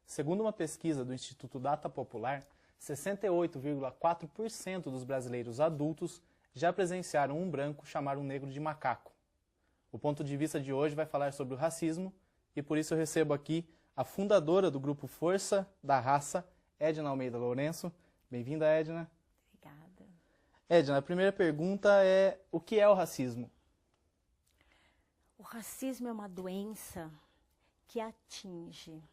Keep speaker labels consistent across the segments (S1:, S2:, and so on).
S1: Segundo uma pesquisa do Instituto Data Popular, 68,4% dos brasileiros adultos já presenciaram um branco chamar um negro de macaco. O ponto de vista de hoje vai falar sobre o racismo e por isso eu recebo aqui a fundadora do grupo Força da Raça, Edna Almeida Lourenço. Bem-vinda, Edna.
S2: Obrigada.
S1: Edna, a primeira pergunta é: o que é o racismo?
S2: O racismo é uma doença que atinge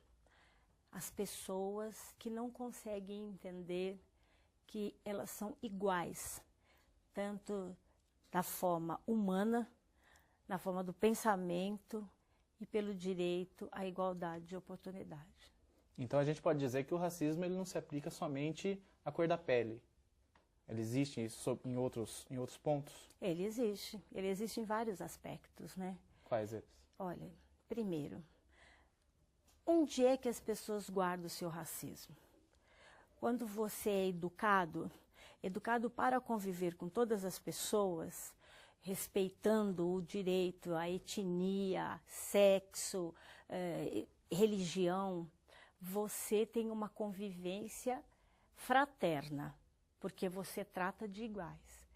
S2: as pessoas que não conseguem entender que elas são iguais, tanto da forma humana, na forma do pensamento e pelo direito à igualdade de oportunidade.
S1: Então a gente pode dizer que o racismo ele não se aplica somente à cor da pele. Ele existe em outros pontos?
S2: Ele existe em vários aspectos, né?
S1: Quais eles?
S2: Olha, primeiro, onde é que as pessoas guardam o seu racismo? Quando você é educado para conviver com todas as pessoas, respeitando o direito, a etnia, sexo, religião, você tem uma convivência fraterna, porque você trata de iguais.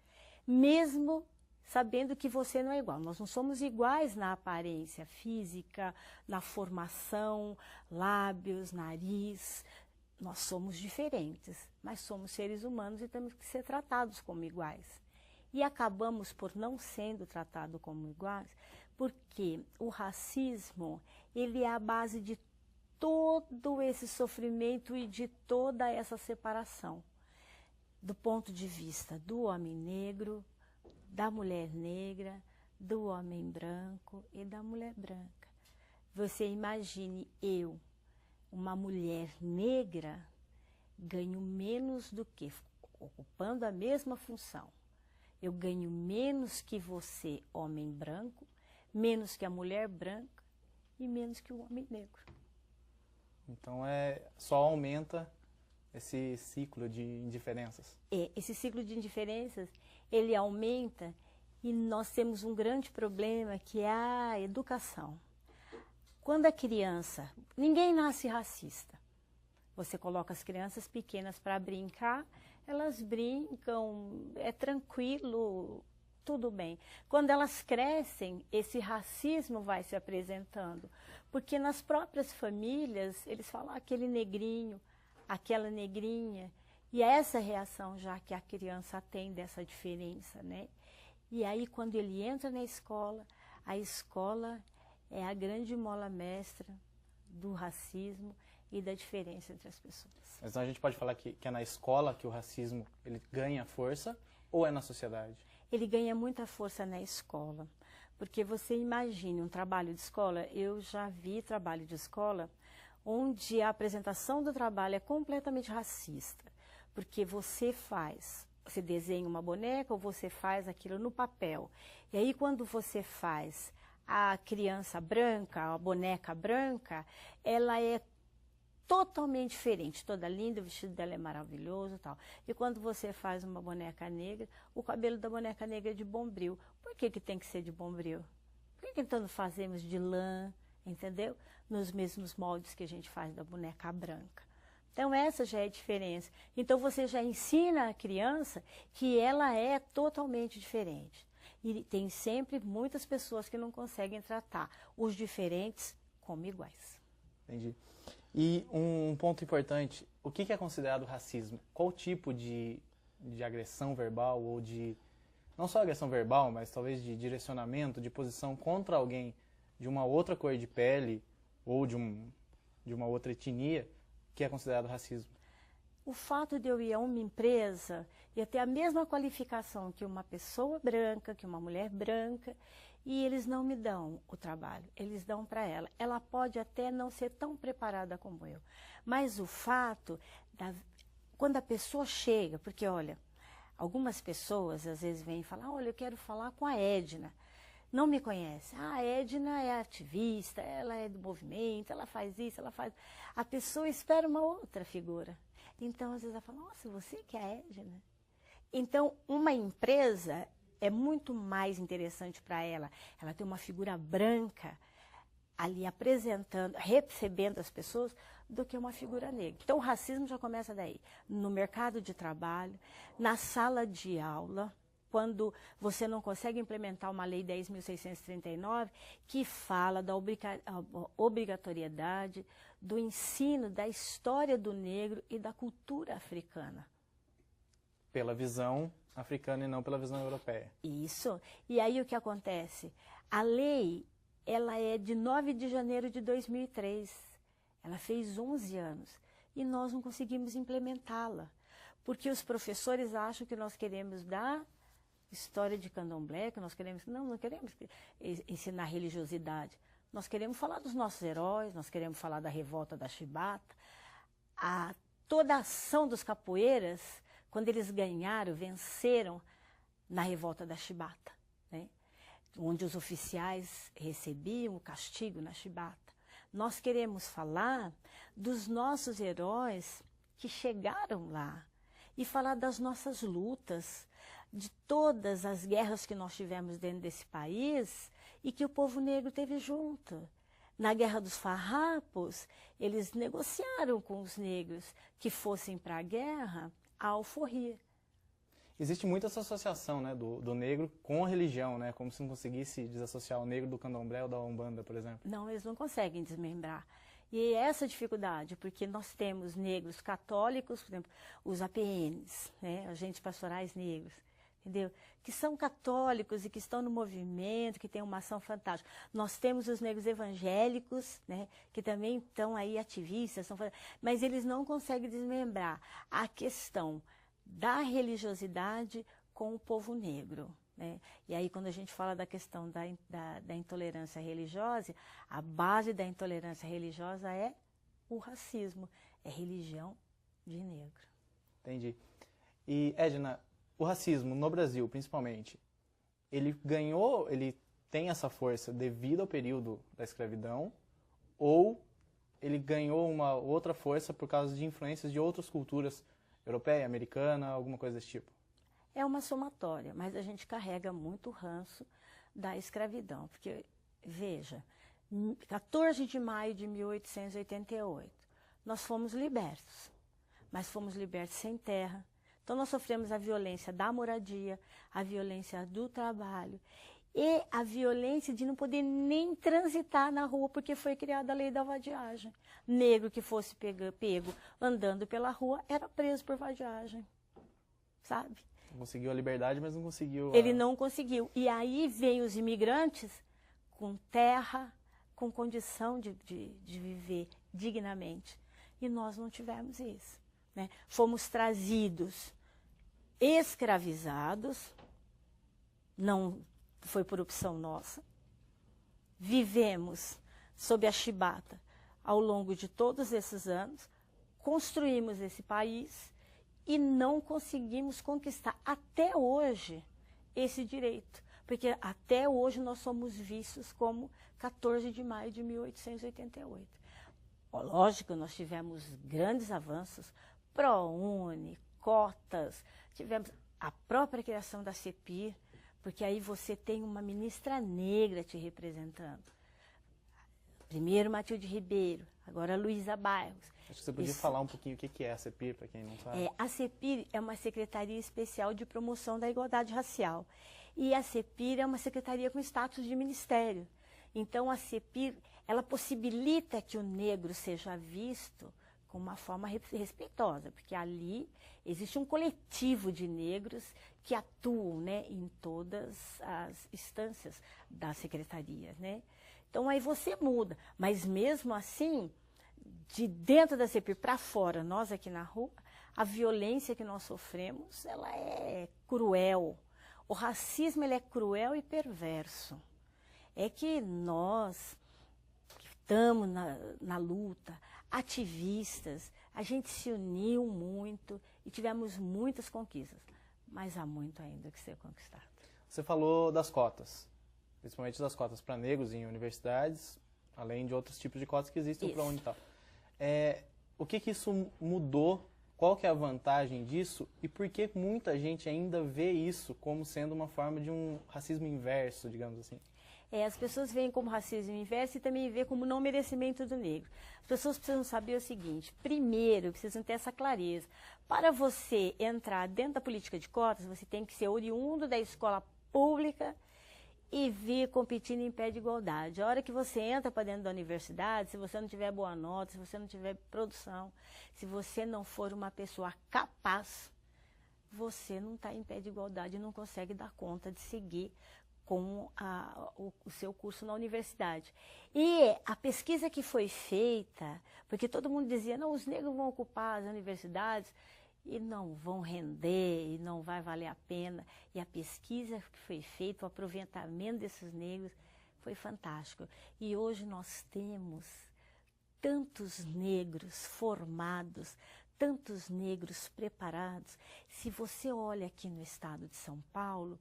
S2: Mesmo sabendo que você não é igual. Nós não somos iguais na aparência física, na formação, lábios, nariz. Nós somos diferentes, mas somos seres humanos e temos que ser tratados como iguais. E acabamos por não sendo tratados como iguais, porque o racismo, ele é a base de todo esse sofrimento e de toda essa separação. Do ponto de vista do homem negro, da mulher negra, do homem branco e da mulher branca. Você imagine eu, uma mulher negra, ganho menos do que, ocupando a mesma função. Eu ganho menos que você, homem branco, menos que a mulher branca e menos que o homem negro.
S1: Então só aumenta esse ciclo de indiferenças.
S2: Esse ciclo de indiferenças, ele aumenta e nós temos um grande problema que é a educação. Quando a criança, ninguém nasce racista. Você coloca as crianças pequenas para brincar, elas brincam, é tranquilo, tudo bem. Quando elas crescem, esse racismo vai se apresentando, porque nas próprias famílias eles falam aquele negrinho, aquela negrinha, e é essa reação já que a criança tem dessa diferença, né? E aí quando ele entra na escola, a escola é a grande mola mestra do racismo e da diferença entre as pessoas.
S1: Mas então a gente pode falar que é na escola que o racismo ele ganha força ou é na sociedade?
S2: Ele ganha muita força na escola, porque você imagine um trabalho de escola, eu já vi trabalho de escola onde a apresentação do trabalho é completamente racista, porque você desenha uma boneca ou você faz aquilo no papel. E aí quando você faz a criança branca, a boneca branca, ela é totalmente diferente, toda linda, o vestido dela é maravilhoso e tal. E quando você faz uma boneca negra, o cabelo da boneca negra é de bombril. Por que tem que ser de bombril? Por que então não fazemos de lã, entendeu? Nos mesmos moldes que a gente faz da boneca branca. Então essa já é a diferença. Então você já ensina a criança que ela é totalmente diferente. E tem sempre muitas pessoas que não conseguem tratar os diferentes como iguais.
S1: Entendi. E um ponto importante, o que é considerado racismo? Qual tipo de agressão verbal ou de, não só agressão verbal, mas talvez de direcionamento, de posição contra alguém de uma outra cor de pele ou de uma outra etnia que é considerado racismo?
S2: O fato de eu ir a uma empresa e ter a mesma qualificação que uma pessoa branca, que uma mulher branca, e eles não me dão o trabalho, eles dão para ela. Ela pode até não ser tão preparada como eu, mas o fato, quando a pessoa chega, porque olha, algumas pessoas às vezes vêm e falam, olha, eu quero falar com a Edna. Não me conhece. A Edna é ativista, ela é do movimento, ela faz isso, ela faz... A pessoa espera uma outra figura. Então, às vezes, ela fala, nossa, você que é a Edna? Então, uma empresa é muito mais interessante para ela. Ela tem uma figura branca, ali apresentando, recebendo as pessoas, do que uma figura negra. Então, o racismo já começa daí, no mercado de trabalho, na sala de aula, quando você não consegue implementar uma lei 10.639, que fala da obrigatoriedade do ensino da história do negro e da cultura africana.
S1: Pela visão africana e não pela visão europeia.
S2: Isso. E aí o que acontece? A lei, ela é de 9 de janeiro de 2003. Ela fez 11 anos e nós não conseguimos implementá-la, porque os professores acham que nós queremos dar história de candomblé, que nós queremos... Não queremos ensinar religiosidade. Nós queremos falar dos nossos heróis, nós queremos falar da revolta da Chibata, toda a ação dos capoeiras, quando eles ganharam, venceram na revolta da Chibata, né? Onde os oficiais recebiam o castigo na Chibata. Nós queremos falar dos nossos heróis que chegaram lá e falar das nossas lutas, de todas as guerras que nós tivemos dentro desse país e que o povo negro teve junto. Na Guerra dos Farrapos, eles negociaram com os negros que fossem para a guerra a alforria.
S1: Existe muita essa associação, né, do negro com a religião, né, como se não conseguisse desassociar o negro do candomblé ou da Umbanda, por exemplo.
S2: Não, eles não conseguem desmembrar. E é essa dificuldade, porque nós temos negros católicos, por exemplo, os APNs, né, agentes pastorais negros, entendeu? Que são católicos e que estão no movimento, que têm uma ação fantástica. Nós temos os negros evangélicos, né, que também estão aí ativistas, mas eles não conseguem desmembrar a questão da religiosidade com o povo negro, né? E aí, quando a gente fala da questão da intolerância religiosa, a base da intolerância religiosa é o racismo, é religião de negro.
S1: Entendi. E, Edna, o racismo no Brasil, principalmente, ele tem essa força devido ao período da escravidão, ou ele ganhou uma outra força por causa de influências de outras culturas, europeia, americana, alguma coisa desse tipo?
S2: É uma somatória, mas a gente carrega muito o ranço da escravidão. Porque, veja, 14 de maio de 1888, nós fomos libertos, mas fomos libertos sem terra. Então, nós sofremos a violência da moradia, a violência do trabalho e a violência de não poder nem transitar na rua, porque foi criada a lei da vadiagem. Negro que fosse pego andando pela rua era preso por vadiagem, sabe?
S1: Conseguiu a liberdade, mas não conseguiu
S2: Ele não conseguiu. E aí vem os imigrantes com terra, com condição de viver dignamente. E nós não tivemos isso, né? Fomos trazidos escravizados, não foi por opção nossa. Vivemos sob a chibata ao longo de todos esses anos, construímos esse país e não conseguimos conquistar até hoje esse direito. Porque até hoje nós somos vistos como 14 de maio de 1888. Lógico, nós tivemos grandes avanços, ProUni, cotas, tivemos a própria criação da CEPIR, porque aí você tem uma ministra negra te representando. Primeiro Matilde Ribeiro, agora Luísa Barros.
S1: Acho que você podia falar um pouquinho o que é a CEPIR, para quem não sabe.
S2: A CEPIR é uma Secretaria Especial de Promoção da Igualdade Racial. E a CEPIR é uma secretaria com status de ministério. Então, a CEPIR, ela possibilita que o negro seja visto com uma forma respeitosa, porque ali existe um coletivo de negros que atuam, né, em todas as instâncias da secretaria, né? Então, aí você muda, mas mesmo assim, de dentro da CEPIR para fora, nós aqui na rua, a violência que nós sofremos, ela é cruel. O racismo, ele é cruel e perverso. É que nós, que estamos na luta, ativistas, a gente se uniu muito e tivemos muitas conquistas, mas há muito ainda que ser conquistado.
S1: Você falou das cotas, principalmente das cotas para negros em universidades, além de outros tipos de cotas que existem para ProUni e tal. O que isso mudou? Qual que é a vantagem disso? E por que muita gente ainda vê isso como sendo uma forma de um racismo inverso, digamos assim?
S2: As pessoas veem como racismo inverso e também veem como não merecimento do negro. As pessoas precisam saber o seguinte: primeiro, precisam ter essa clareza. Para você entrar dentro da política de cotas, você tem que ser oriundo da escola pública e vir competindo em pé de igualdade. A hora que você entra para dentro da universidade, se você não tiver boa nota, se você não tiver produção, se você não for uma pessoa capaz, você não está em pé de igualdade e não consegue dar conta de seguir com o seu curso na universidade. E a pesquisa que foi feita, porque todo mundo dizia, não, os negros vão ocupar as universidades e não vão render, e não vai valer a pena. E a pesquisa que foi feita, o aproveitamento desses negros foi fantástico. E hoje nós temos tantos negros formados, tantos negros preparados. Se você olha aqui no estado de São Paulo,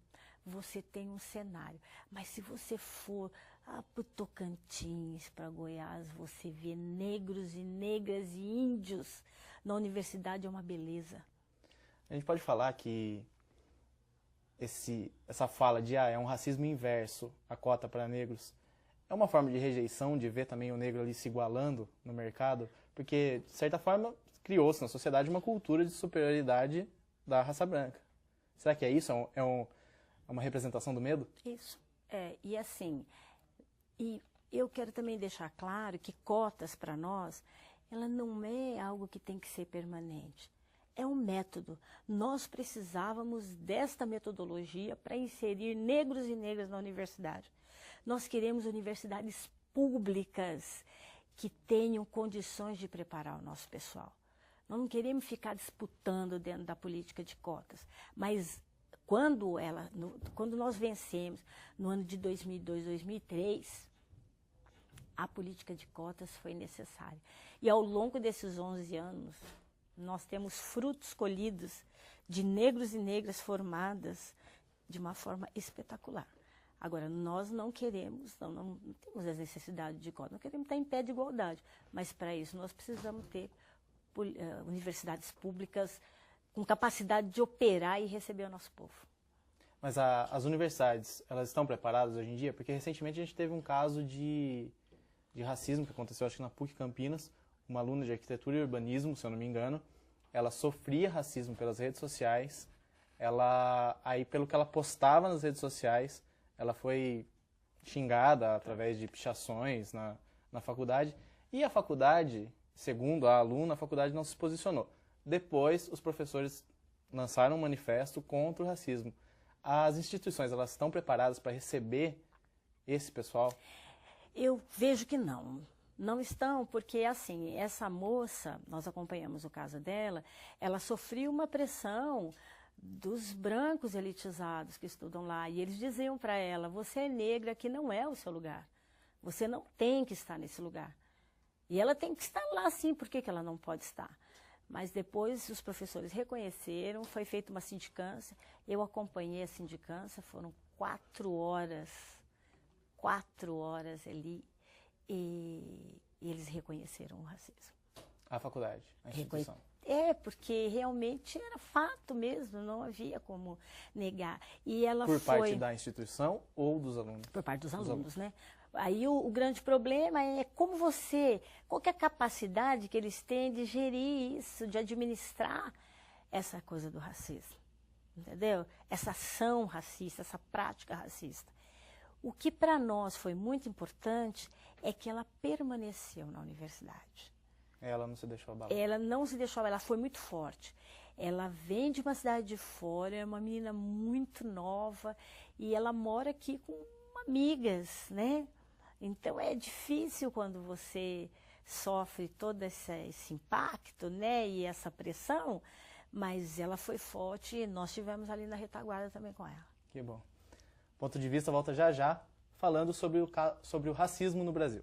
S2: você tem um cenário. Mas se você for para o Tocantins, para Goiás, você vê negros e negras e índios na universidade, é uma beleza.
S1: A gente pode falar que essa fala de é um racismo inverso, a cota para negros, é uma forma de rejeição, de ver também o negro ali se igualando no mercado, porque, de certa forma, criou-se na sociedade uma cultura de superioridade da raça branca. Será que é isso? É uma representação do medo?
S2: Isso. E assim, e eu quero também deixar claro que cotas para nós, ela não é algo que tem que ser permanente. É um método. Nós precisávamos desta metodologia para inserir negros e negras na universidade. Nós queremos universidades públicas que tenham condições de preparar o nosso pessoal. Nós não queremos ficar disputando dentro da política de cotas, mas quando nós vencemos no ano de 2002, 2003, a política de cotas foi necessária. E ao longo desses 11 anos, nós temos frutos colhidos de negros e negras formadas de uma forma espetacular. Agora, nós não queremos, não temos a necessidade de cota, não queremos estar em pé de igualdade, mas para isso nós precisamos ter universidades públicas com capacidade de operar e receber o nosso povo.
S1: Mas as universidades, elas estão preparadas hoje em dia? Porque recentemente a gente teve um caso de racismo que aconteceu, acho que na PUC Campinas, uma aluna de arquitetura e urbanismo, se eu não me engano, ela sofria racismo pelas redes sociais, aí pelo que ela postava nas redes sociais, ela foi xingada através de pichações na faculdade, e a faculdade, segundo a aluna, a faculdade não se posicionou. Depois, os professores lançaram um manifesto contra o racismo. As instituições, elas estão preparadas para receber esse pessoal?
S2: Eu vejo que não. Não estão, porque assim, essa moça, nós acompanhamos o caso dela, ela sofreu uma pressão dos brancos elitizados que estudam lá. E eles diziam para ela, você é negra, que não é o seu lugar. Você não tem que estar nesse lugar. E ela tem que estar lá sim, por que ela não pode estar? Mas depois os professores reconheceram, foi feita uma sindicância, eu acompanhei a sindicância, foram 4 horas ali, e eles reconheceram o racismo.
S1: A faculdade, a instituição.
S2: Porque realmente era fato mesmo, não havia como negar. E ela
S1: Por parte da instituição ou dos alunos?
S2: Por parte dos alunos, né? Aí o grande problema é qual que é a capacidade que eles têm de gerir isso, de administrar essa coisa do racismo, entendeu? Essa ação racista, essa prática racista. O que para nós foi muito importante é que ela permaneceu na universidade.
S1: Ela não se deixou abalar.
S2: Ela não se deixou abalar, ela foi muito forte. Ela vem de uma cidade de fora, é uma menina muito nova e ela mora aqui com amigas, né? Então é difícil quando você sofre todo esse impacto, né? E essa pressão, mas ela foi forte e nós estivemos ali na retaguarda também com ela.
S1: Que bom. Ponto de Vista volta já já, falando sobre o racismo no Brasil.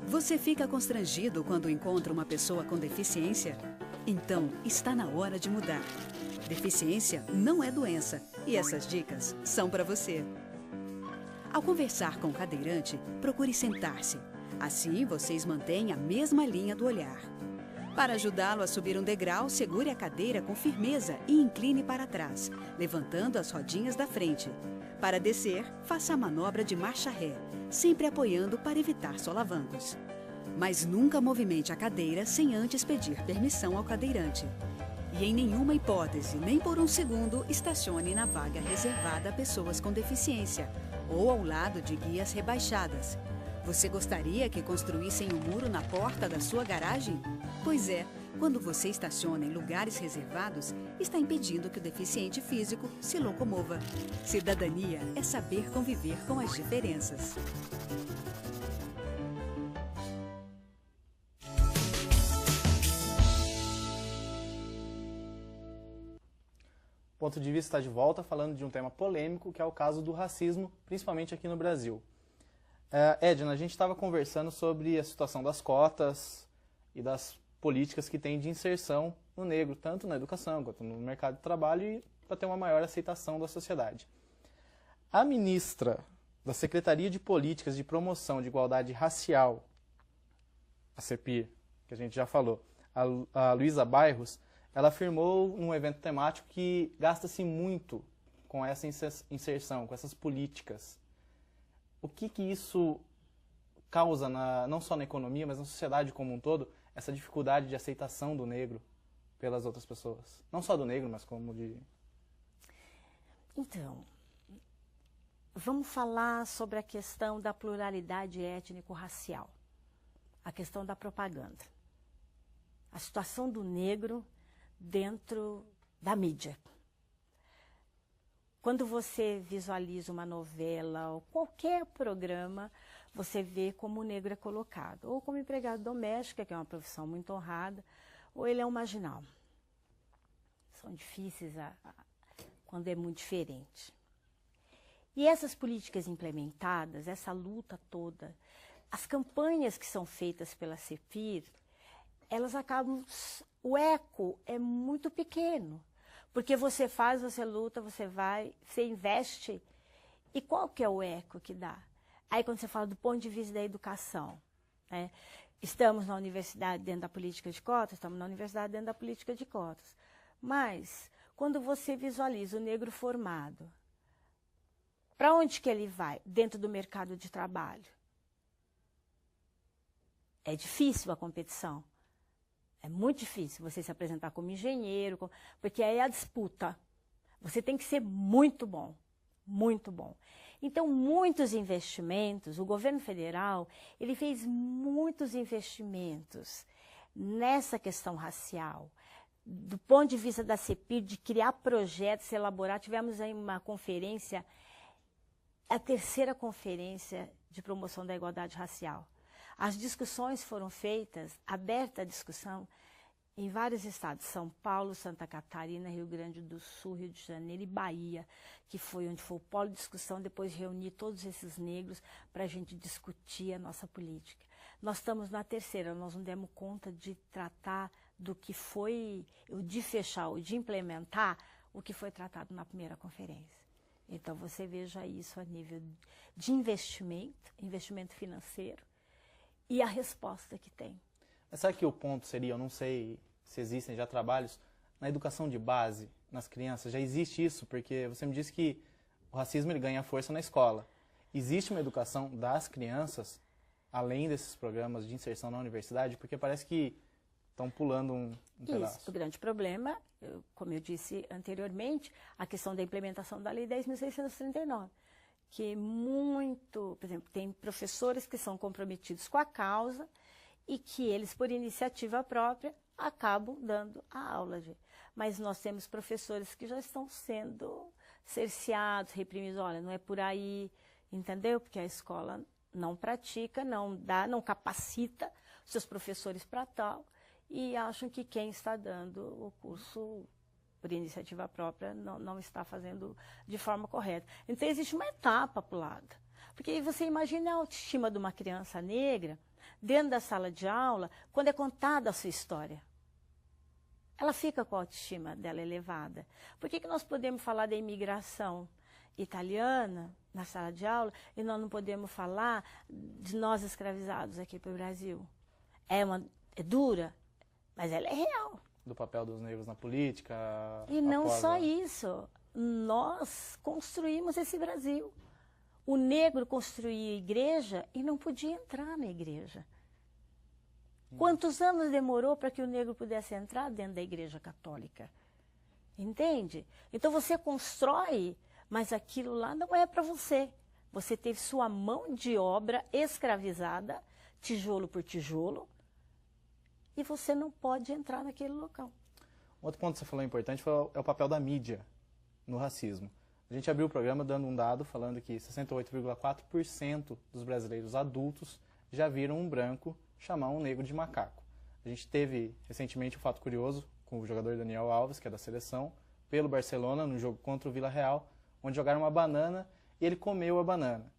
S3: Você fica constrangido quando encontra uma pessoa com deficiência? Então, está na hora de mudar. Deficiência não é doença e essas dicas são para você. Ao conversar com o cadeirante, procure sentar-se. Assim, vocês mantêm a mesma linha do olhar. Para ajudá-lo a subir um degrau, segure a cadeira com firmeza e incline para trás, levantando as rodinhas da frente. Para descer, faça a manobra de marcha ré, sempre apoiando para evitar solavancos. Mas nunca movimente a cadeira sem antes pedir permissão ao cadeirante. E em nenhuma hipótese, nem por um segundo, estacione na vaga reservada a pessoas com deficiência ou ao lado de guias rebaixadas. Você gostaria que construíssem um muro na porta da sua garagem? Pois é, quando você estaciona em lugares reservados, está impedindo que o deficiente físico se locomova. Cidadania é saber conviver com as diferenças.
S1: O Ponto de Vista está de volta falando de um tema polêmico, que é o caso do racismo, principalmente aqui no Brasil. Edna, a gente estava conversando sobre a situação das cotas e das políticas que tem de inserção no negro, tanto na educação quanto no mercado de trabalho, e para ter uma maior aceitação da sociedade. A ministra da Secretaria de Políticas de Promoção de Igualdade Racial, a CEPIR, que a gente já falou, a Luísa Bairros, ela afirmou num evento temático que gasta-se muito com essa inserção, com essas políticas. O que isso causa, não só na economia, mas na sociedade como um todo, essa dificuldade de aceitação do negro pelas outras pessoas? Não só do negro, mas como de...
S2: Então, vamos falar sobre a questão da pluralidade étnico-racial, a questão da propaganda, a situação do negro dentro da mídia. Quando você visualiza uma novela ou qualquer programa, você vê como o negro é colocado, ou como empregado doméstico, que é uma profissão muito honrada, ou ele é um marginal. São difíceis quando é muito diferente. E essas políticas implementadas, essa luta toda, as campanhas que são feitas pela CEPIR, elas acabam... O eco é muito pequeno, porque você faz, você luta, você vai, você investe. E qual que é o eco que dá? Aí quando você fala do ponto de vista da educação, né? Estamos na universidade dentro da política de cotas, estamos na universidade dentro da política de cotas. Mas quando você visualiza o negro formado, para onde que ele vai dentro do mercado de trabalho? É difícil a competição. É muito difícil você se apresentar como engenheiro, porque aí é a disputa. Você tem que ser muito bom, muito bom. Então, muitos investimentos, o governo federal, ele fez muitos investimentos nessa questão racial. Do ponto de vista da CEPIR, de criar projetos, elaborar, tivemos aí uma conferência, a terceira conferência de promoção da igualdade racial. As discussões foram feitas, aberta a discussão, em vários estados, São Paulo, Santa Catarina, Rio Grande do Sul, Rio de Janeiro e Bahia, que foi onde foi o polo de discussão, depois reunir todos esses negros para a gente discutir a nossa política. Nós estamos na terceira, nós não demos conta de tratar do que foi, de fechar, ou de implementar o que foi tratado na primeira conferência. Então, você veja isso a nível de investimento financeiro, e a resposta que tem.
S1: Mas sabe que o ponto seria, eu não sei se existem já trabalhos, na educação de base, nas crianças, já existe isso, porque você me disse que o racismo ele ganha força na escola. Existe uma educação das crianças, além desses programas de inserção na universidade, porque parece que estão pulando um pedaço.
S2: Isso, o grande problema, como eu disse anteriormente, a questão da implementação da Lei 10.639. Que por exemplo, tem professores que são comprometidos com a causa e que eles, por iniciativa própria, acabam dando a aula. Mas nós temos professores que já estão sendo cerceados, reprimidos. Olha, não é por aí, entendeu? Porque a escola não pratica, não capacita os seus professores para tal e acham que quem está dando o curso por iniciativa própria, não está fazendo de forma correta. Então, existe uma etapa para o lado. Porque você imagina a autoestima de uma criança negra dentro da sala de aula, quando é contada a sua história. Ela fica com a autoestima dela elevada. Por que nós podemos falar da imigração italiana na sala de aula e nós não podemos falar de nós escravizados aqui para o Brasil? É dura? mas ela é real.
S1: Do papel dos negros na política.
S2: E não só isso, nós construímos esse Brasil. O negro construía igreja e não podia entrar na igreja. Quantos anos demorou para que o negro pudesse entrar dentro da igreja católica? Entende? Então você constrói, mas aquilo lá não é para você. Você teve sua mão de obra escravizada, tijolo por tijolo, e você não pode entrar naquele local.
S1: Outro ponto que você falou importante é o papel da mídia no racismo. A gente abriu o programa dando um dado falando que 68,4% dos brasileiros adultos já viram um branco chamar um negro de macaco. A gente teve recentemente um fato curioso com o jogador Daniel Alves, que é da seleção, pelo Barcelona, no jogo contra o Vila Real, onde jogaram uma banana e ele comeu a banana.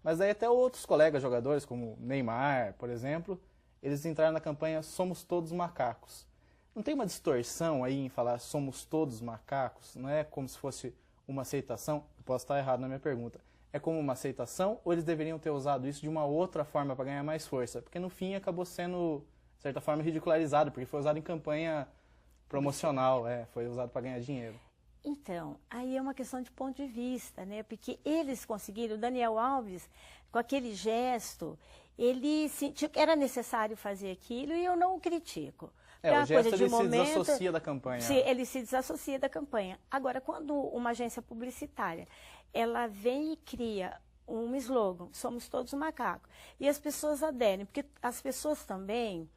S1: Mas daí até outros colegas jogadores, como Neymar, por exemplo, eles entraram na campanha Somos Todos Macacos. Não tem uma distorção aí em falar somos todos macacos? Não é como se fosse uma aceitação? Eu posso estar errado na minha pergunta. É como uma aceitação ou eles deveriam ter usado isso de uma outra forma para ganhar mais força? Porque no fim acabou sendo, de certa forma, ridicularizado, porque foi usado em campanha promocional, foi usado para ganhar dinheiro.
S2: Então, aí é uma questão de ponto de vista, né? Porque eles conseguiram, o Daniel Alves, com aquele gesto, ele sentiu que era necessário fazer aquilo e eu não o critico.
S1: O gesto ele se desassocia da campanha.
S2: Ele se desassocia da campanha. Agora, quando uma agência publicitária, ela vem e cria um slogan, somos todos macacos, e as pessoas aderem, porque as pessoas também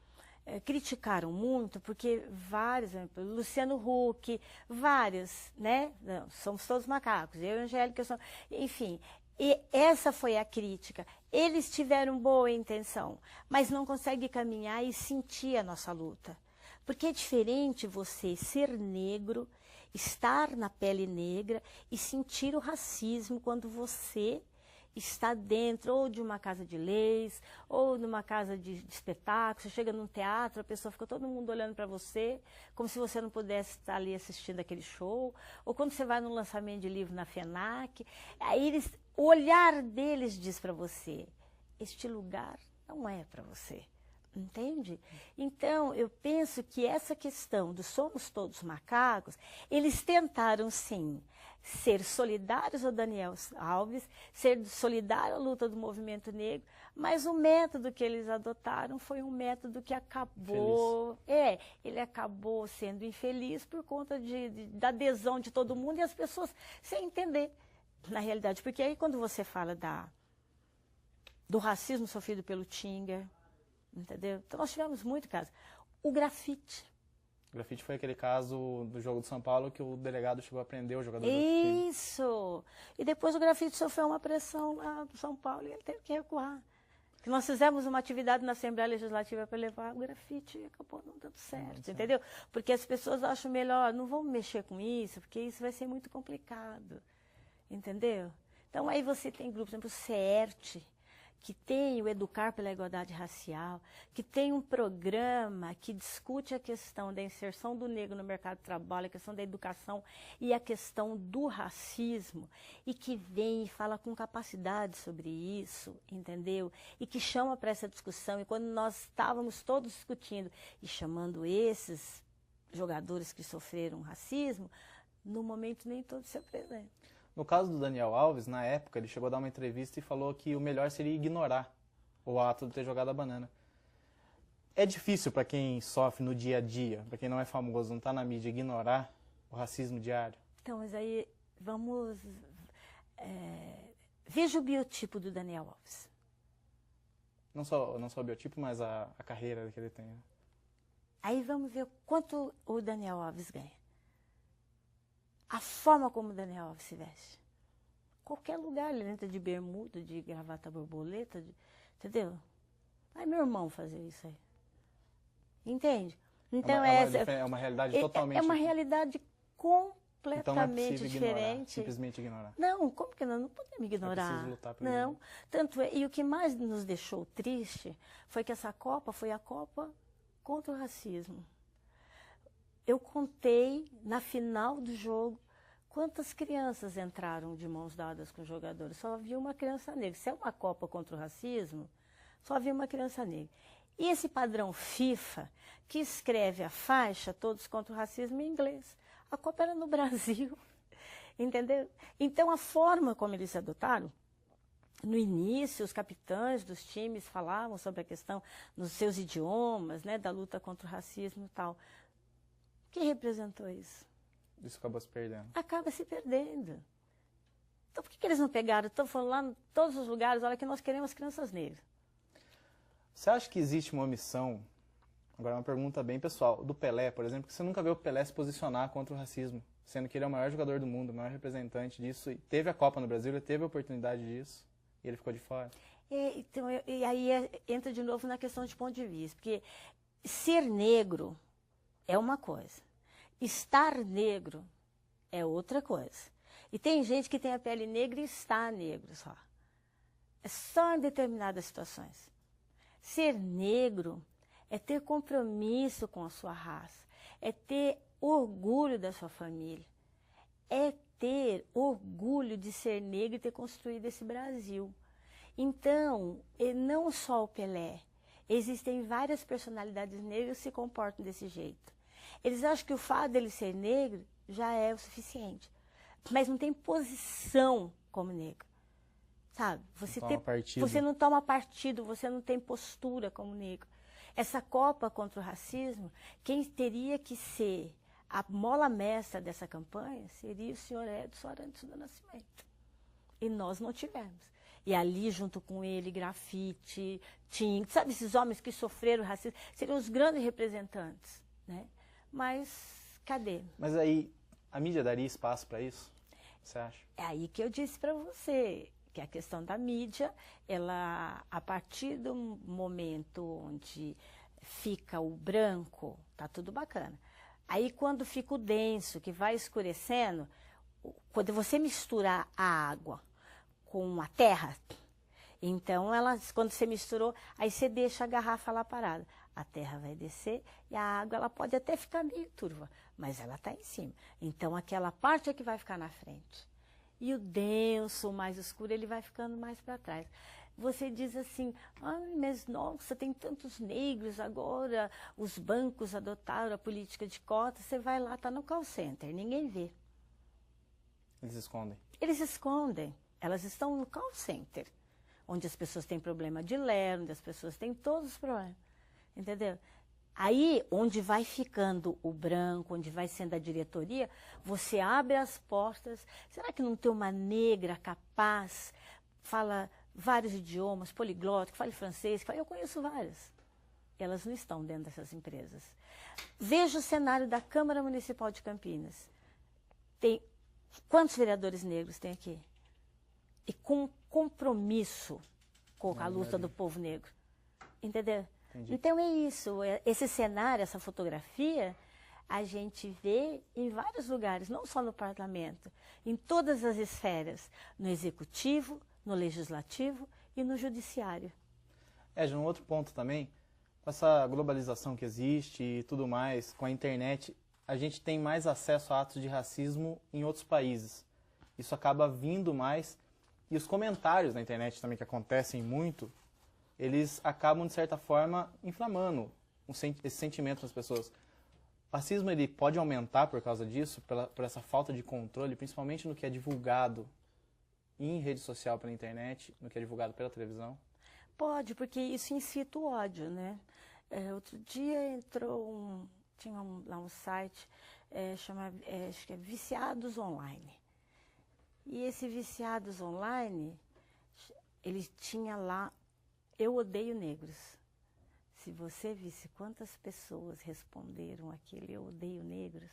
S2: criticaram muito, porque vários, Luciano Huck, vários, né? Não, somos todos macacos, eu e Angélica, enfim. E essa foi a crítica. Eles tiveram boa intenção, mas não conseguem caminhar e sentir a nossa luta. Porque é diferente você ser negro, estar na pele negra e sentir o racismo quando você está dentro ou de uma casa de leis, ou numa casa de espetáculos. Você chega num teatro, a pessoa fica todo mundo olhando para você, como se você não pudesse estar ali assistindo aquele show. Ou quando você vai no lançamento de livro na FENAC, aí o olhar deles diz para você, este lugar não é para você. Entende? Então, eu penso que essa questão do somos todos macacos, eles tentaram, sim, ser solidários ao Daniel Alves, ser solidário à luta do movimento negro, mas o método que eles adotaram foi um método que acabou... ele acabou sendo infeliz por conta da adesão de todo mundo e as pessoas sem entender, na realidade. Porque aí, quando você fala do racismo sofrido pelo Tinga, entendeu? Então, nós tivemos muito caso. O grafite.
S1: O grafite foi aquele caso do jogo do São Paulo que o delegado chegou a prender o jogador.
S2: Isso! E depois o grafite sofreu uma pressão lá do São Paulo e ele teve que recuar. Que nós fizemos uma atividade na Assembleia Legislativa para levar o grafite e acabou não dando certo, entendeu? Porque as pessoas acham melhor, não vamos mexer com isso, porque isso vai ser muito complicado, entendeu? Então, aí você tem grupos, por exemplo, o CERT, que tem o Educar pela Igualdade Racial, que tem um programa que discute a questão da inserção do negro no mercado de trabalho, a questão da educação e a questão do racismo, e que vem e fala com capacidade sobre isso, entendeu? E que chama para essa discussão. E quando nós estávamos todos discutindo e chamando esses jogadores que sofreram racismo, no momento nem todos se apresentam.
S1: No caso do Daniel Alves, na época, ele chegou a dar uma entrevista e falou que o melhor seria ignorar o ato de ter jogado a banana. É difícil para quem sofre no dia a dia, para quem não é famoso, não está na mídia, ignorar o racismo diário?
S2: Então, mas aí vamos... veja o biotipo do Daniel Alves.
S1: Não só o biotipo, mas a carreira que ele tem.
S2: Aí vamos ver quanto o Daniel Alves ganha. A forma como o Daniel Alves se veste. Qualquer lugar, ele entra de bermuda, de gravata borboleta, entendeu? Vai meu irmão fazer isso aí. Entende? Então
S1: é uma realidade totalmente...
S2: É uma realidade completamente
S1: então não é possível
S2: diferente.
S1: Ignorar, simplesmente ignorar.
S2: Não, como que não podemos ignorar?
S1: É preciso lutar por
S2: não.
S1: isso.
S2: Tanto e o que mais nos deixou triste foi que essa Copa foi a Copa contra o racismo. Eu contei, na final do jogo, quantas crianças entraram de mãos dadas com os jogadores. Só havia uma criança negra. Se é uma Copa contra o racismo, só havia uma criança negra. E esse padrão FIFA, que escreve a faixa Todos contra o Racismo em inglês. A Copa era no Brasil, entendeu? Então, a forma como eles adotaram, no início, os capitães dos times falavam sobre a questão nos seus idiomas, né, da luta contra o racismo e tal. O que representou isso?
S1: Isso acabou se perdendo.
S2: Acaba se perdendo. Então, por que eles não pegaram? Estão falando lá em todos os lugares, olha que nós queremos crianças negras.
S1: Você acha que existe uma omissão, agora uma pergunta bem pessoal, do Pelé, por exemplo, que você nunca vê o Pelé se posicionar contra o racismo, sendo que ele é o maior jogador do mundo, o maior representante disso, e teve a Copa no Brasil, ele teve a oportunidade disso, e ele ficou de fora?
S2: Então, e aí entra de novo na questão de ponto de vista, porque ser negro é uma coisa, estar negro é outra coisa. E tem gente que tem a pele negra e está negro só. É só em determinadas situações. Ser negro é ter compromisso com a sua raça, é ter orgulho da sua família, é ter orgulho de ser negro e ter construído esse Brasil. Então, não só o Pelé, existem várias personalidades negras que se comportam desse jeito. Eles acham que o fato dele ser negro já é o suficiente, mas não tem posição como negro. Sabe? Você não toma partido, você não tem postura como negro. Essa Copa contra o racismo, quem teria que ser a mola mestra dessa campanha seria o senhor Edson Arantes do Nascimento. E nós não tivemos. E ali, junto com ele, grafite, tinta, sabe, esses homens que sofreram racismo, seriam os grandes representantes, né? Mas cadê?
S1: Mas aí, a mídia daria espaço para isso? Você acha?
S2: É aí que eu disse para você, que a questão da mídia, ela, a partir do momento onde fica o branco, tá tudo bacana. Aí quando fica o denso, que vai escurecendo, quando você misturar a água com a terra, então quando você misturou, aí você deixa a garrafa lá parada. A terra vai descer e a água ela pode até ficar meio turva, mas ela está em cima. Então aquela parte é que vai ficar na frente. E o denso, o mais escuro, ele vai ficando mais para trás. Você diz assim, mas nossa, tem tantos negros agora, os bancos adotaram a política de cotas, você vai lá, está no call center, ninguém vê.
S1: Eles escondem?
S2: Eles escondem, elas estão no call center, onde as pessoas têm problema de ler, onde as pessoas têm todos os problemas, entendeu? Aí, onde vai ficando o branco, onde vai sendo a diretoria, você abre as portas. Será que não tem uma negra capaz, fala vários idiomas, poliglota, que fala francês? Eu conheço várias. Elas não estão dentro dessas empresas. Veja o cenário da Câmara Municipal de Campinas. Quantos vereadores negros tem aqui? E com compromisso com a luta do povo negro. Entendeu? Entendi. Então é isso, esse cenário, essa fotografia, a gente vê em vários lugares, não só no parlamento, em todas as esferas, no executivo, no legislativo e no judiciário.
S1: Já um outro ponto também, com essa globalização que existe e tudo mais, com a internet, a gente tem mais acesso a atos de racismo em outros países. Isso acaba vindo mais, e os comentários na internet também, que acontecem muito, eles acabam, de certa forma, inflamando esse sentimento das pessoas. O racismo ele pode aumentar por causa disso, por essa falta de controle, principalmente no que é divulgado em rede social, pela internet, no que é divulgado pela televisão?
S2: Pode, porque isso incita o ódio, né? Outro dia tinha lá um site, acho que é Viciados Online. E esse Viciados Online, ele tinha lá Eu Odeio Negros. Se você visse quantas pessoas responderam aquele Eu Odeio Negros,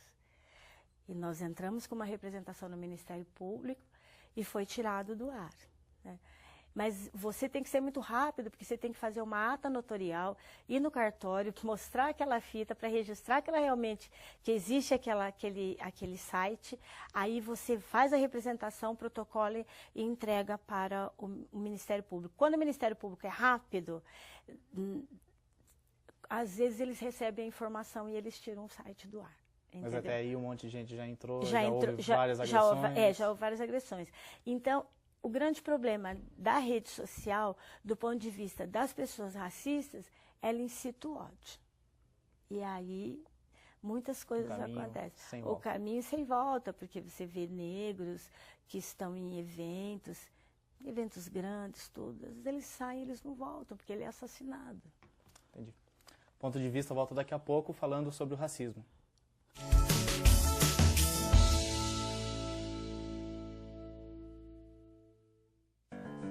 S2: e nós entramos com uma representação no Ministério Público e foi tirado do ar, né? Mas você tem que ser muito rápido, porque você tem que fazer uma ata notorial, ir no cartório, mostrar aquela fita para registrar que ela realmente, que existe aquele site, aí você faz a representação, protocola e entrega para o Ministério Público. Quando o Ministério Público é rápido, às vezes eles recebem a informação e eles tiram o site do ar. Entendeu?
S1: Mas até aí um monte de gente já entrou, houve várias agressões.
S2: Já houve várias agressões. Então, o grande problema da rede social, do ponto de vista das pessoas racistas, ela incita o ódio. E aí, muitas coisas acontecem. O caminho sem volta, porque você vê negros que estão em eventos grandes, todos, eles saem, eles não voltam, porque ele é assassinado.
S1: Entendi. Ponto de vista volta daqui a pouco, falando sobre o racismo.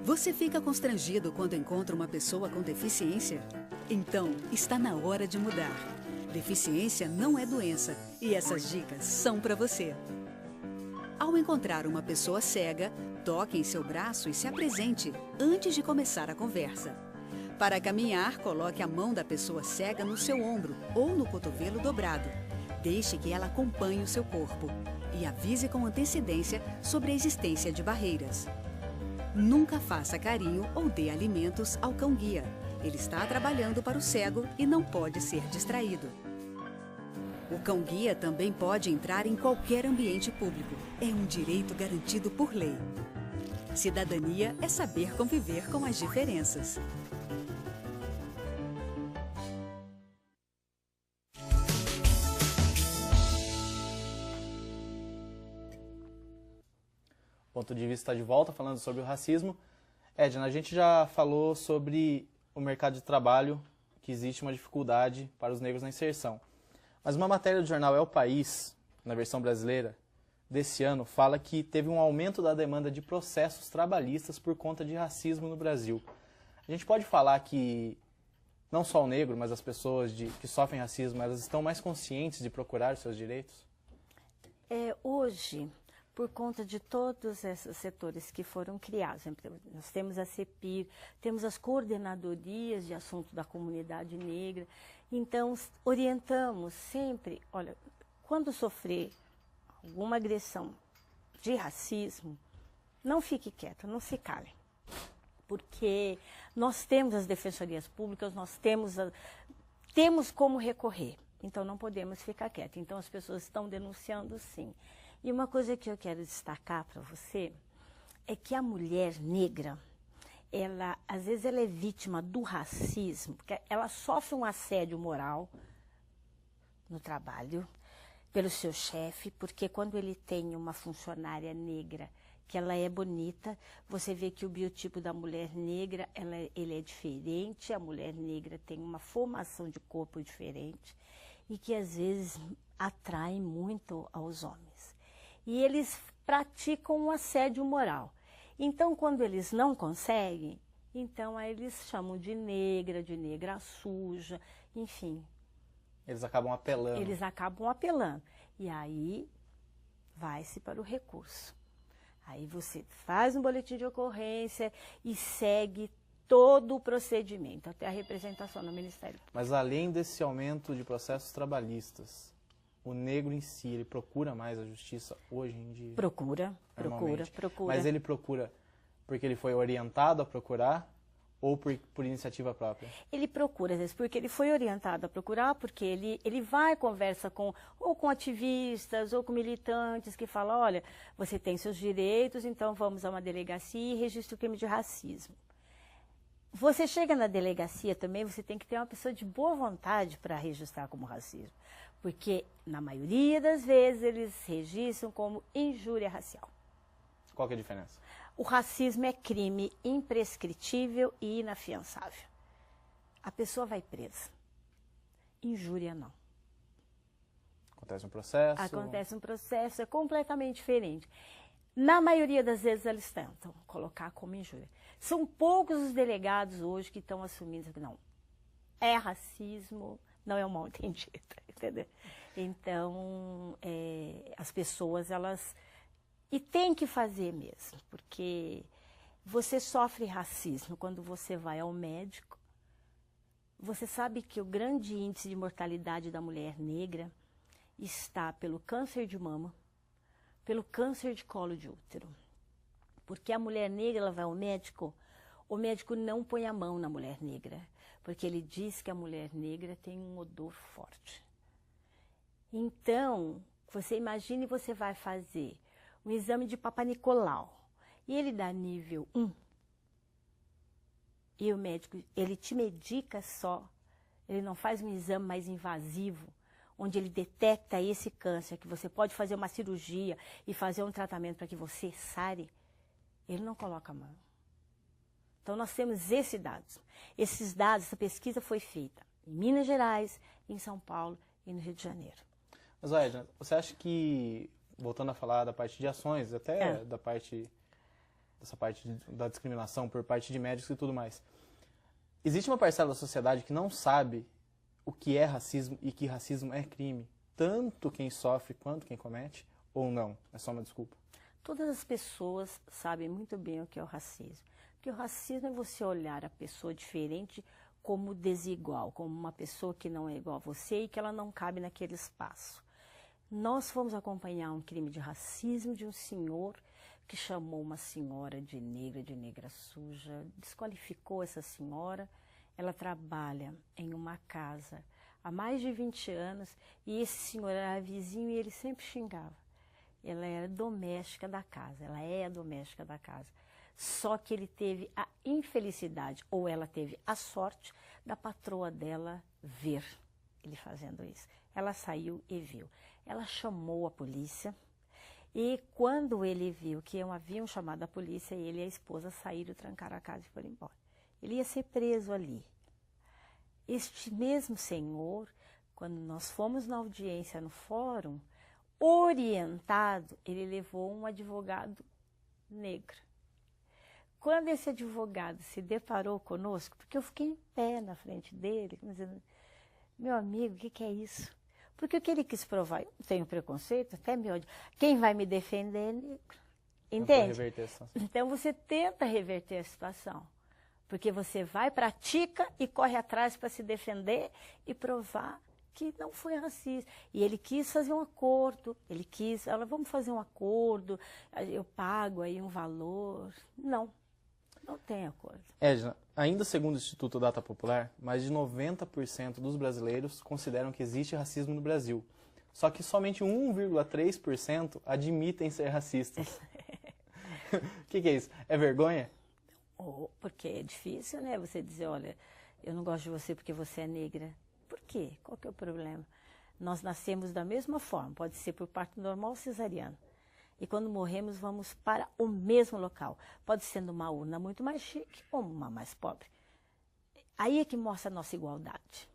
S3: Você fica constrangido quando encontra uma pessoa com deficiência? Então, está na hora de mudar. Deficiência não é doença e essas dicas são para você. Ao encontrar uma pessoa cega, toque em seu braço e se apresente antes de começar a conversa. Para caminhar, coloque a mão da pessoa cega no seu ombro ou no cotovelo dobrado. Deixe que ela acompanhe o seu corpo e avise com antecedência sobre a existência de barreiras. Nunca faça carinho ou dê alimentos ao cão-guia. Ele está trabalhando para o cego e não pode ser distraído. O cão-guia também pode entrar em qualquer ambiente público. É um direito garantido por lei. Cidadania é saber conviver com as diferenças.
S1: Ponto de vista de volta, falando sobre o racismo. Edna, a gente já falou sobre o mercado de trabalho, que existe uma dificuldade para os negros na inserção. Mas uma matéria do jornal É o País, na versão brasileira, desse ano, fala que teve um aumento da demanda de processos trabalhistas por conta de racismo no Brasil. A gente pode falar que não só o negro, mas as pessoas que sofrem racismo, elas estão mais conscientes de procurar os seus direitos?
S2: Hoje, por conta de todos esses setores que foram criados, nós temos a CEPIR, temos as coordenadorias de assunto da comunidade negra, então orientamos sempre, olha, quando sofrer alguma agressão de racismo, não fique quieta, não se cale, porque nós temos as defensorias públicas, nós temos como recorrer, então não podemos ficar quietos, então as pessoas estão denunciando sim. E uma coisa que eu quero destacar para você é que a mulher negra, às vezes ela é vítima do racismo, porque ela sofre um assédio moral no trabalho pelo seu chefe, porque quando ele tem uma funcionária negra que ela é bonita, você vê que o biotipo da mulher negra, ele é diferente, a mulher negra tem uma formação de corpo diferente e que às vezes atrai muito aos homens. E eles praticam um assédio moral. Então, quando eles não conseguem, então aí eles chamam de negra suja, enfim.
S1: Eles acabam apelando.
S2: Eles acabam apelando. E aí, vai-se para o recurso. Aí você faz um boletim de ocorrência e segue todo o procedimento, até a representação no Ministério Público.
S1: Mas além desse aumento de processos trabalhistas, o negro em si, ele procura mais a justiça hoje em dia?
S2: Procura.
S1: Mas ele procura porque ele foi orientado a procurar ou por iniciativa própria?
S2: Ele procura, às vezes, porque ele foi orientado a procurar, porque ele vai, conversa ou com ativistas ou com militantes que falam, olha, você tem seus direitos, então vamos a uma delegacia e registra o crime de racismo. Você chega na delegacia também, você tem que ter uma pessoa de boa vontade para registrar como racismo. Porque, na maioria das vezes, eles registram como injúria racial.
S1: Qual que é a diferença?
S2: O racismo é crime imprescritível e inafiançável. A pessoa vai presa. Injúria, não.
S1: Acontece um processo?
S2: Acontece um processo, é completamente diferente. Na maioria das vezes, eles tentam colocar como injúria. São poucos os delegados hoje que estão assumindo que não. É racismo, não é um mal entendido, entendeu? Então, as pessoas, elas... E tem que fazer mesmo, porque você sofre racismo quando você vai ao médico. Você sabe que o grande índice de mortalidade da mulher negra está pelo câncer de mama, pelo câncer de colo de útero. Porque a mulher negra, ela vai ao médico, o médico não põe a mão na mulher negra, porque ele diz que a mulher negra tem um odor forte. Então, você imagine, você vai fazer um exame de Papa Nicolau e ele dá nível 1. E o médico, ele te medica só ele não faz um exame mais invasivo, onde ele detecta esse câncer, que você pode fazer uma cirurgia e fazer um tratamento para que você sare, ele não coloca a mão. Então, nós temos esses dados. Esses dados, essa pesquisa foi feita em Minas Gerais, em São Paulo e no Rio de Janeiro.
S1: Mas, Edna, você acha que, voltando a falar da parte de ações, até dessa parte da discriminação por parte de médicos e tudo mais, existe uma parcela da sociedade que não sabe o que é racismo e que racismo é crime, tanto quem sofre quanto quem comete, ou não? É só uma desculpa?
S2: Todas as pessoas sabem muito bem o que é o racismo. Porque o racismo é você olhar a pessoa diferente como desigual, como uma pessoa que não é igual a você e que ela não cabe naquele espaço. Nós fomos acompanhar um crime de racismo de um senhor que chamou uma senhora de negra suja, desqualificou essa senhora. Ela trabalha em uma casa há mais de 20 anos e esse senhor era vizinho e ele sempre xingava. Ela era doméstica da casa, ela é a doméstica da casa. Só que ele teve a infelicidade, ou ela teve a sorte, da patroa dela ver ele fazendo isso. Ela saiu e viu. Ela chamou a polícia e quando ele viu que haviam chamado a polícia, ele e a esposa saíram, trancaram a casa e foram embora. Ele ia ser preso ali. Este mesmo senhor, quando nós fomos na audiência no fórum, orientado, ele levou um advogado negro. Quando esse advogado se deparou conosco, porque eu fiquei em pé na frente dele, dizendo, meu amigo, o que é isso? Porque o que ele quis provar, eu não tenho preconceito, até me ódio. Quem vai me defender é negro. Entende? Então você tenta reverter a situação. Porque você vai, pratica e corre atrás para se defender e provar que não foi racista. E ele quis fazer um acordo, vamos fazer um acordo, eu pago aí um valor. Não tem acordo.
S1: Edna, ainda segundo o Instituto Data Popular, mais de 90% dos brasileiros consideram que existe racismo no Brasil. Só que somente 1,3% admitem ser racistas. O que é isso? É vergonha?
S2: Porque é difícil, né? Você dizer, olha, eu não gosto de você porque você é negra. Por quê? Qual que é o problema? Nós nascemos da mesma forma, pode ser por parto normal ou cesariano. E quando morremos, vamos para o mesmo local. Pode ser numa urna muito mais chique ou uma mais pobre. Aí é que mostra a nossa igualdade.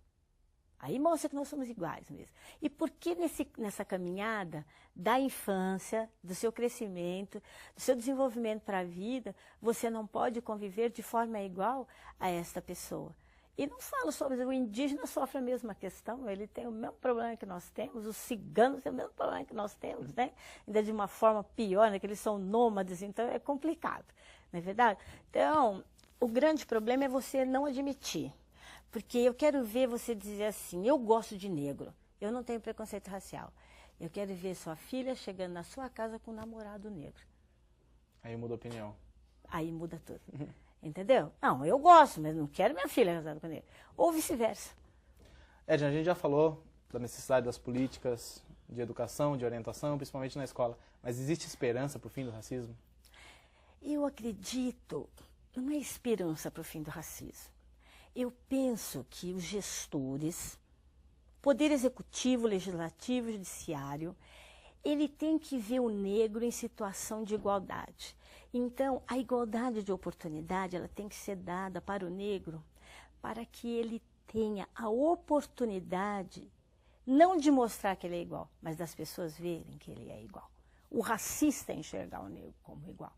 S2: Aí mostra que nós somos iguais mesmo. E por que nessa caminhada da infância, do seu crescimento, do seu desenvolvimento para a vida, você não pode conviver de forma igual a esta pessoa? E não falo sobre o indígena sofre a mesma questão, ele tem o mesmo problema que nós temos, os ciganos têm o mesmo problema que nós temos, né? Ainda de uma forma pior, né? Que eles são nômades, então é complicado, não é verdade? Então, o grande problema é você não admitir, porque eu quero ver você dizer assim, eu gosto de negro, eu não tenho preconceito racial, eu quero ver sua filha chegando na sua casa com um namorado negro.
S1: Aí muda a opinião.
S2: Aí muda tudo. Entendeu? Não, eu gosto, mas não quero minha filha casada com ele. Ou vice-versa.
S1: Edna, a gente já falou da necessidade das políticas de educação, de orientação, principalmente na escola. Mas existe esperança para o fim do racismo?
S2: Eu acredito, não é esperança para o fim do racismo. Eu penso que os gestores, poder executivo, legislativo, judiciário, ele tem que ver o negro em situação de igualdade. Então, a igualdade de oportunidade, ela tem que ser dada para o negro, para que ele tenha a oportunidade, não de mostrar que ele é igual, mas das pessoas verem que ele é igual. O racista é enxergar o negro como igual.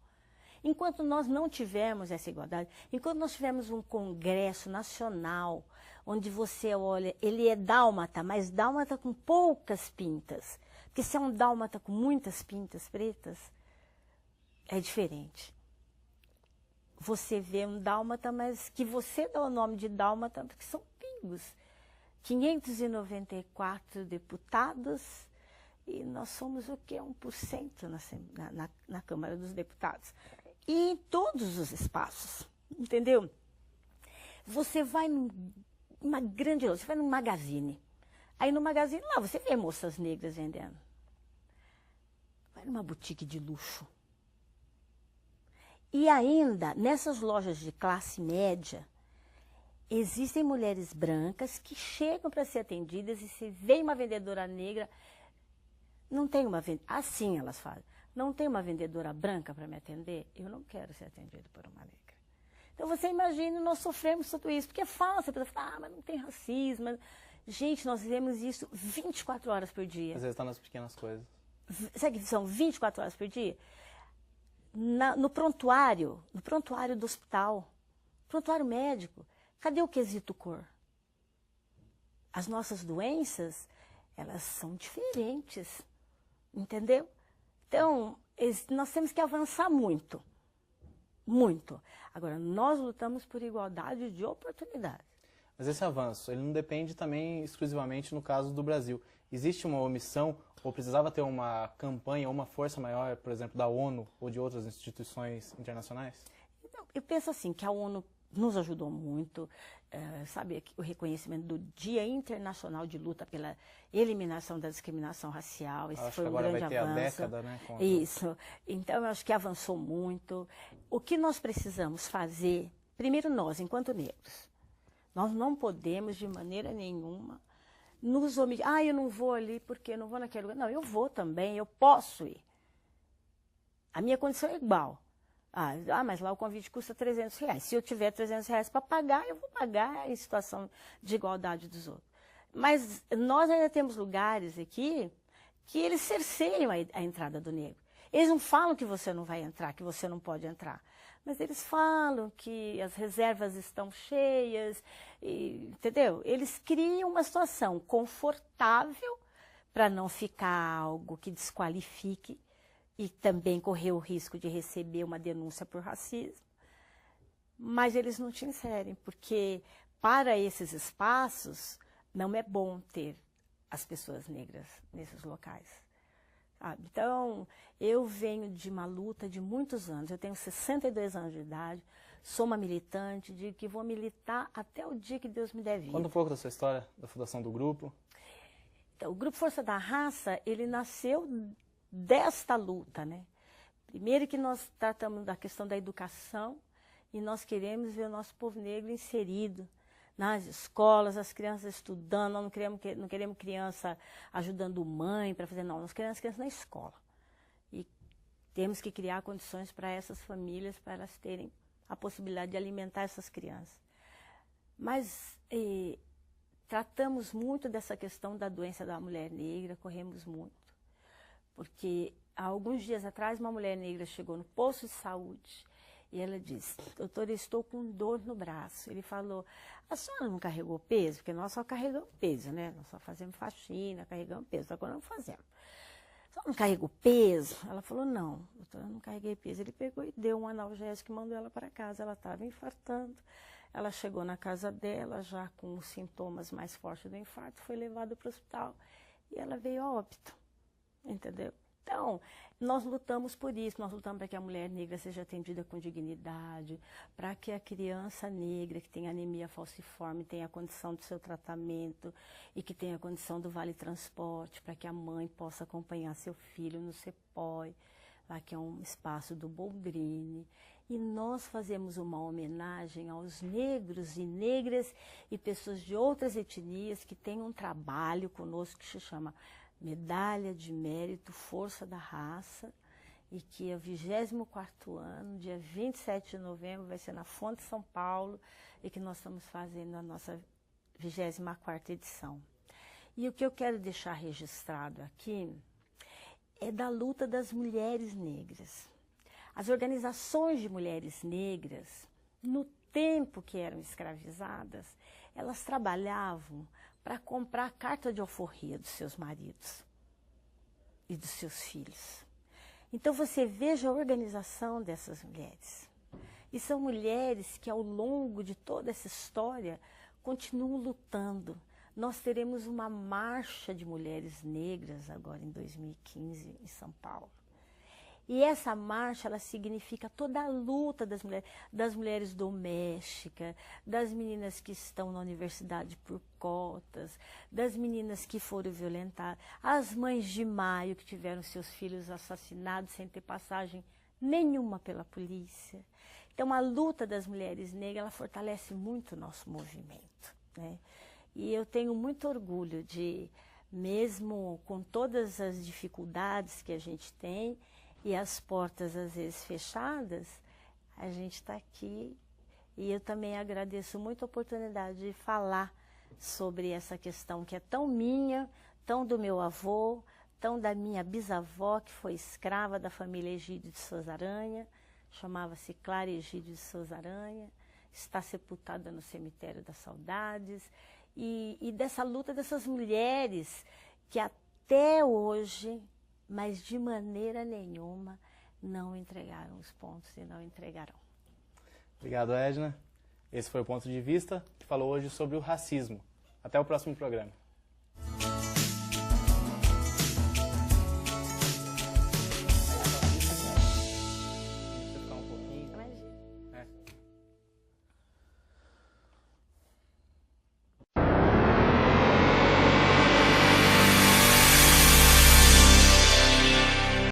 S2: Enquanto nós não tivermos essa igualdade, enquanto nós tivermos um congresso nacional, onde você olha, ele é dálmata, mas dálmata com poucas pintas. Porque se é um dálmata com muitas pintas pretas, é diferente. Você vê um dálmata, mas que você dá o nome de dálmata, porque são pingos. 594 deputados e nós somos o quê? 1% na Câmara dos Deputados. E em todos os espaços, entendeu? Você vai numa grande loja, você vai num magazine. Aí no magazine lá você vê moças negras vendendo. Vai numa boutique de luxo. E ainda, nessas lojas de classe média, Existem mulheres brancas que chegam para ser atendidas e se vem uma vendedora negra, não tem uma vendedora, assim elas falam, não tem uma vendedora branca para me atender, eu não quero ser atendido por uma negra. Então você imagina, nós sofremos tudo isso, porque é falso, a pessoa fala, mas não tem racismo. Gente, nós vivemos isso 24 horas por dia.
S1: Às vezes está nas pequenas coisas.
S2: Sabe que são 24 horas por dia? No prontuário do hospital, prontuário médico, cadê o quesito cor? As nossas doenças, elas são diferentes, entendeu? Então, nós temos que avançar muito, muito. Agora, nós lutamos por igualdade de oportunidades.
S1: Mas esse avanço, ele não depende também exclusivamente no caso do Brasil. Existe uma omissão ou precisava ter uma campanha ou uma força maior, por exemplo, da ONU ou de outras instituições internacionais?
S2: Então, eu penso assim, que a ONU nos ajudou muito, sabe, o reconhecimento do Dia Internacional de Luta pela Eliminação da Discriminação Racial, esse foi um grande avanço. Agora vai ter a década, né? Isso, então eu acho que avançou muito. O que nós precisamos fazer, primeiro nós, enquanto negros, nós não podemos de maneira nenhuma nos omitir. Ah, eu não vou ali porque eu não vou naquele lugar. Não, eu vou também, eu posso ir. A minha condição é igual. Mas lá o convite custa R$300. Se eu tiver R$300 para pagar, eu vou pagar em situação de igualdade dos outros. Mas nós ainda temos lugares aqui que eles cerceiam a entrada do negro. Eles não falam que você não vai entrar, que você não pode entrar. Mas eles falam que as reservas estão cheias, entendeu? Eles criam uma situação confortável para não ficar algo que desqualifique e também correr o risco de receber uma denúncia por racismo. Mas eles não te inserem, porque para esses espaços não é bom ter as pessoas negras nesses locais. Sabe? Então, eu venho de uma luta de muitos anos, eu tenho 62 anos de idade, sou uma militante, digo que vou militar até o dia que Deus me der vida.
S1: Conta um pouco da sua história, da fundação do grupo.
S2: Então, o Grupo Força da Raça, ele nasceu desta luta, né? Primeiro que nós tratamos da questão da educação e nós queremos ver o nosso povo negro inserido nas escolas, as crianças estudando, nós não queremos criança ajudando mãe para fazer, não, nós queremos crianças na escola. E temos que criar condições para essas famílias, para elas terem a possibilidade de alimentar essas crianças. Mas tratamos muito dessa questão da doença da mulher negra, corremos muito. Porque há alguns dias atrás uma mulher negra chegou no posto de saúde e ela disse, doutor, eu estou com dor no braço. Ele falou, a senhora não carregou peso? Porque nós só carregamos peso, né? Nós só fazemos faxina, carregamos peso, agora não fazemos. A senhora não carregou peso? Ela falou, não, doutor, eu não carreguei peso. Ele pegou e deu um analgésico e mandou ela para casa. Ela estava infartando. Ela chegou na casa dela já com os sintomas mais fortes do infarto, foi levada para o hospital e ela veio a óbito. Entendeu? Então, nós lutamos por isso, nós lutamos para que a mulher negra seja atendida com dignidade, para que a criança negra que tem anemia falciforme tenha a condição do seu tratamento e que tenha a condição do vale transporte, para que a mãe possa acompanhar seu filho no CEPOI, lá que é um espaço do Boldrini. E nós fazemos uma homenagem aos negros e negras e pessoas de outras etnias que têm um trabalho conosco que se chama Medalha de Mérito, Força da Raça, e que é o 24º ano, dia 27 de novembro, vai ser na Fonte São Paulo, e que nós estamos fazendo a nossa 24ª edição. E o que eu quero deixar registrado aqui é da luta das mulheres negras. As organizações de mulheres negras, no tempo que eram escravizadas, elas trabalhavam para comprar a carta de alforria dos seus maridos e dos seus filhos. Então você veja a organização dessas mulheres. E são mulheres que ao longo de toda essa história continuam lutando. Nós teremos uma marcha de mulheres negras agora em 2015 em São Paulo. E essa marcha, ela significa toda a luta das mulheres domésticas, das meninas que estão na universidade por cotas, das meninas que foram violentadas, as mães de maio que tiveram seus filhos assassinados sem ter passagem nenhuma pela polícia. Então, a luta das mulheres negras, ela fortalece muito o nosso movimento, né? E eu tenho muito orgulho de, mesmo com todas as dificuldades que a gente tem e as portas às vezes fechadas, a gente está aqui. E eu também agradeço muito a oportunidade de falar sobre essa questão que é tão minha, tão do meu avô, tão da minha bisavó, que foi escrava da família Egídio de Souza Aranha, chamava-se Clara Egídio de Souza Aranha, está sepultada no Cemitério das Saudades, e dessa luta dessas mulheres que até hoje, mas de maneira nenhuma, não entregaram os pontos e não entregarão.
S1: Obrigado, Edna. Esse foi o Ponto de Vista, que falou hoje sobre o racismo. Até o próximo programa.